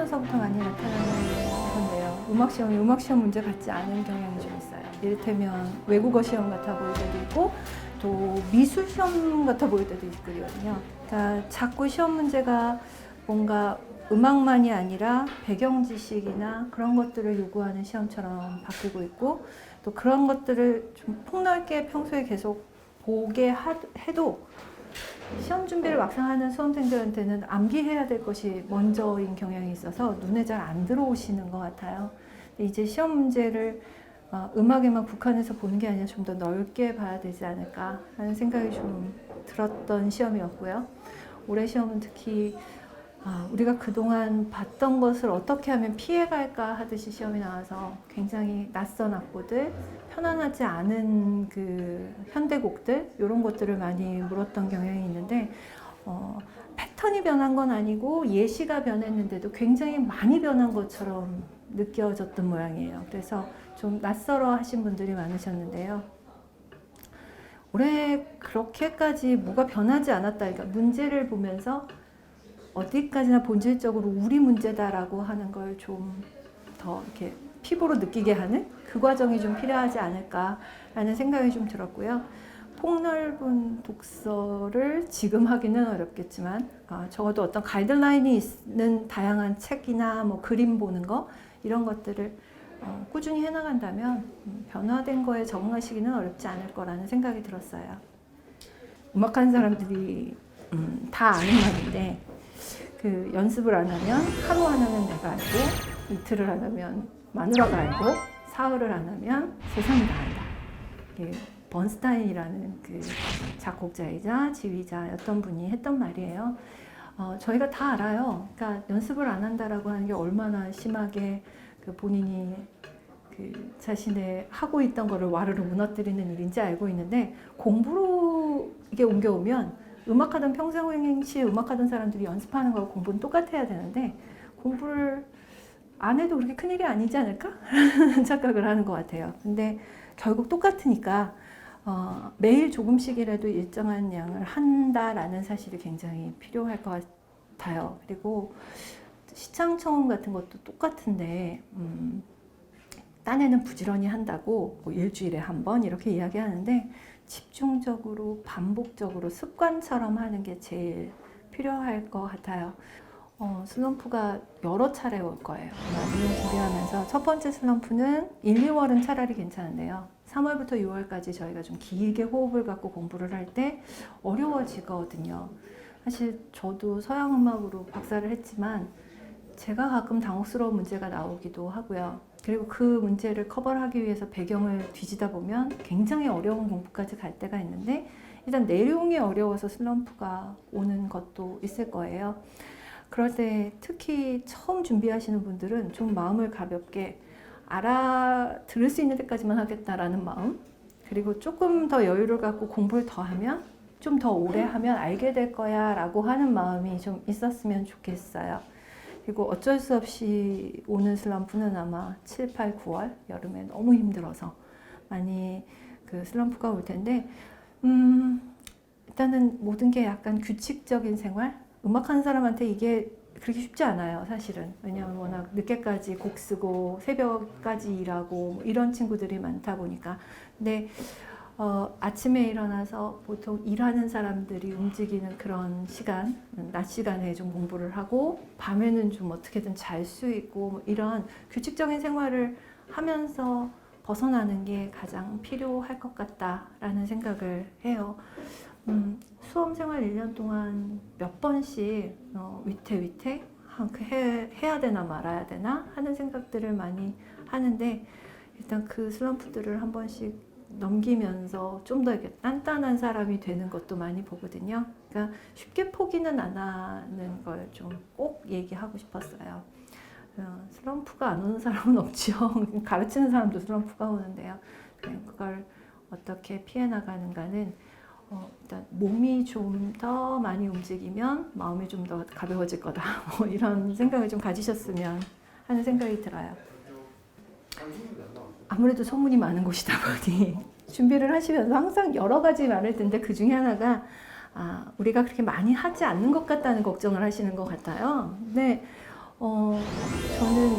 시험에서부터 많이 나타나는 건데요. 음악 시험이 음악 시험 문제 같지 않은 경향이 좀 있어요. 이를테면 외국어 시험 같아 보일 때도 있고 또 미술 시험 같아 보일 때도 있거든요. 그러니까 자꾸 시험 문제가 뭔가 음악만이 아니라 배경 지식이나 그런 것들을 요구하는 시험처럼 바뀌고 있고 또 그런 것들을 좀 폭넓게 평소에 계속 보게 해도 시험 준비를 막상 하는 수험생들한테는 암기해야 될 것이 먼저인 경향이 있어서 눈에 잘 안 들어오시는 것 같아요. 이제 시험 문제를 음악에만 국한해서 보는 게 아니라 좀 더 넓게 봐야 되지 않을까 하는 생각이 좀 들었던 시험이었고요. 올해 시험은 특히 우리가 그동안 봤던 것을 어떻게 하면 피해갈까 하듯이 시험이 나와서 굉장히 낯선 악보들, 편안하지 않은 그 현대곡들 이런 것들을 많이 물었던 경향이 있는데 패턴이 변한 건 아니고 예시가 변했는데도 굉장히 많이 변한 것처럼 느껴졌던 모양이에요. 그래서 좀 낯설어 하신 분들이 많으셨는데요. 올해 그렇게까지 뭐가 변하지 않았다. 그러니까 문제를 보면서 어디까지나 본질적으로 우리 문제다라고 하는 걸 좀 더 이렇게 피부로 느끼게 하는 그 과정이 좀 필요하지 않을까라는 생각이 좀 들었고요. 폭넓은 독서를 지금 하기는 어렵겠지만 적어도 어떤 가이드라인이 있는 다양한 책이나 뭐 그림 보는 거 이런 것들을 꾸준히 해나간다면 변화된 거에 적응하시기는 어렵지 않을 거라는 생각이 들었어요. 음악하는 사람들이 다 아는 말인데 그 연습을 안 하면 하루 안 하면 내가 알고 이틀을 안 하면 마누라가 알고 사흘을 안 하면 세상이 다 안다. 이게 번스타인이라는 그 작곡자이자 지휘자였던 분이 했던 말이에요. 저희가 다 알아요. 그러니까 연습을 안 한다라고 하는 게 얼마나 심하게 그 본인이 그 자신의 하고 있던 거를 와르르 무너뜨리는 일인지 알고 있는데 공부로 이게 옮겨오면 음악하던 평상시에 음악하던 사람들이 연습하는 거하고 공부는 똑같아야 되는데 공부를 안 해도 그렇게 큰일이 아니지 않을까? 착각을 하는 것 같아요. 근데 결국 똑같으니까 매일 조금씩이라도 일정한 양을 한다라는 사실이 굉장히 필요할 것 같아요. 그리고 시창 청음 같은 것도 똑같은데 딴에는 부지런히 한다고 뭐 일주일에 한 번 이렇게 이야기하는데 집중적으로 반복적으로 습관처럼 하는 게 제일 필요할 것 같아요. 슬럼프가 여러 차례 올 거예요. 미용 준비하면서 첫 번째 슬럼프는 1, 2월은 차라리 괜찮은데요. 3월부터 6월까지 저희가 좀 길게 호흡을 갖고 공부를 할 때 어려워지거든요. 사실 저도 서양 음악으로 박사를 했지만 제가 가끔 당혹스러운 문제가 나오기도 하고요. 그리고 그 문제를 커버를 하기 위해서 배경을 뒤지다 보면 굉장히 어려운 공부까지 갈 때가 있는데 일단 내용이 어려워서 슬럼프가 오는 것도 있을 거예요. 그럴 때 특히 처음 준비하시는 분들은 좀 마음을 가볍게 알아들을 수 있는 데까지만 하겠다라는 마음, 그리고 조금 더 여유를 갖고 공부를 더 하면 좀 더 오래 하면 알게 될 거야 라고 하는 마음이 좀 있었으면 좋겠어요. 그리고 어쩔 수 없이 오는 슬럼프는 아마 7, 8, 9월 여름에 너무 힘들어서 많이 그 슬럼프가 올 텐데 일단은 모든 게 약간 규칙적인 생활, 음악하는 사람한테 이게 그렇게 쉽지 않아요, 사실은. 왜냐하면 워낙 늦게까지 곡 쓰고 새벽까지 일하고 뭐 이런 친구들이 많다 보니까. 근데 아침에 일어나서 보통 일하는 사람들이 움직이는 그런 시간, 낮 시간에 좀 공부를 하고 밤에는 좀 어떻게든 잘 수 있고 뭐 이런 규칙적인 생활을 하면서 벗어나는 게 가장 필요할 것 같다라는 생각을 해요. 수험생활 1년 동안 몇 번씩 위태 해야 되나 말아야 되나 하는 생각들을 많이 하는데 일단 그 슬럼프들을 한 번씩 넘기면서 좀 더 이렇게 단단한 사람이 되는 것도 많이 보거든요. 그러니까 쉽게 포기는 안 하는 걸 좀 꼭 얘기하고 싶었어요. 슬럼프가 안 오는 사람은 없죠. 가르치는 사람도 슬럼프가 오는데요. 그걸 어떻게 피해 나가는가는 일단 몸이 좀 더 많이 움직이면 마음이 좀 더 가벼워질 거다. 뭐 이런 생각을 좀 가지셨으면 하는 생각이 들어요. 아무래도 소문이 많은 곳이다 보니 준비를 하시면서 항상 여러 가지 말을 듣는데 그 중에 하나가 우리가 그렇게 많이 하지 않는 것 같다는 걱정을 하시는 것 같아요. 근데 저는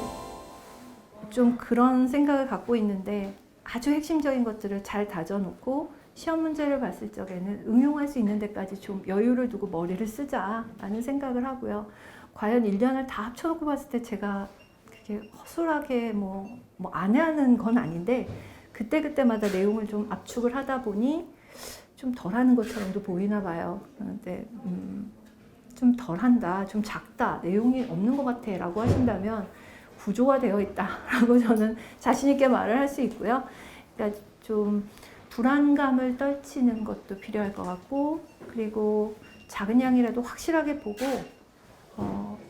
좀 그런 생각을 갖고 있는데 아주 핵심적인 것들을 잘 다져놓고 시험 문제를 봤을 적에는 응용할 수 있는 데까지 좀 여유를 두고 머리를 쓰자라는 생각을 하고요. 과연 1년을 다 합쳐놓고 봤을 때 제가 그렇게 허술하게 뭐 안 하는 건 아닌데 그때그때마다 내용을 좀 압축을 하다 보니 좀 덜하는 것처럼도 보이나 봐요. 그런데 좀 덜한다, 좀 작다, 내용이 없는 것 같아 라고 하신다면 구조화되어 있다라고 저는 자신 있게 말을 할 수 있고요. 그러니까 좀 불안감을 떨치는 것도 필요할 것 같고, 그리고 작은 양이라도 확실하게 보고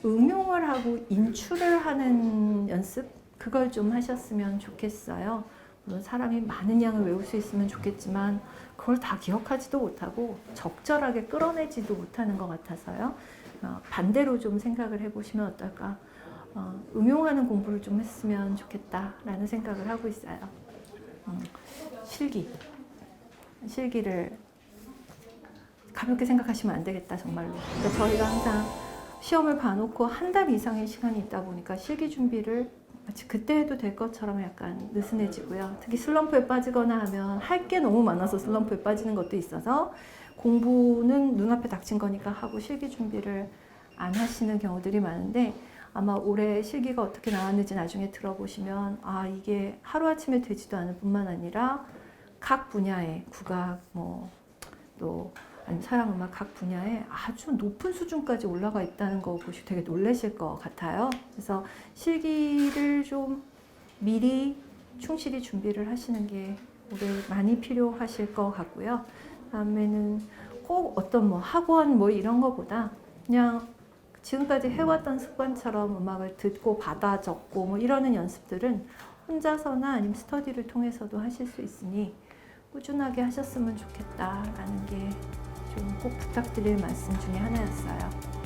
응용을 하고 인출을 하는 연습, 그걸 좀 하셨으면 좋겠어요. 물론 사람이 많은 양을 외울 수 있으면 좋겠지만 그걸 다 기억하지도 못하고 적절하게 끌어내지도 못하는 것 같아서요. 반대로 좀 생각을 해보시면 어떨까. 응용하는 공부를 좀 했으면 좋겠다라는 생각을 하고 있어요. 실기를 가볍게 생각하시면 안 되겠다, 정말로. 그러니까 저희가 항상 시험을 봐놓고 한 달 이상의 시간이 있다 보니까 실기 준비를 마치 그때 해도 될 것처럼 약간 느슨해지고요. 특히 슬럼프에 빠지거나 하면 할 게 너무 많아서 슬럼프에 빠지는 것도 있어서 공부는 눈앞에 닥친 거니까 하고 실기 준비를 안 하시는 경우들이 많은데, 아마 올해 실기가 어떻게 나왔는지 나중에 들어보시면 이게 하루아침에 되지도 않을 뿐만 아니라 각 분야의 국악 또 아니면 서양음악 각 분야에 아주 높은 수준까지 올라가 있다는 거 보시고 되게 놀라실 것 같아요. 그래서 실기를 좀 미리 충실히 준비를 하시는 게 올해 많이 필요하실 것 같고요. 다음에는 꼭 어떤 학원 이런 거보다 그냥 지금까지 해왔던 습관처럼 음악을 듣고 받아 적고 이러는 연습들은 혼자서나 아니면 스터디를 통해서도 하실 수 있으니 꾸준하게 하셨으면 좋겠다라는 게 좀 꼭 부탁드릴 말씀 중에 하나였어요.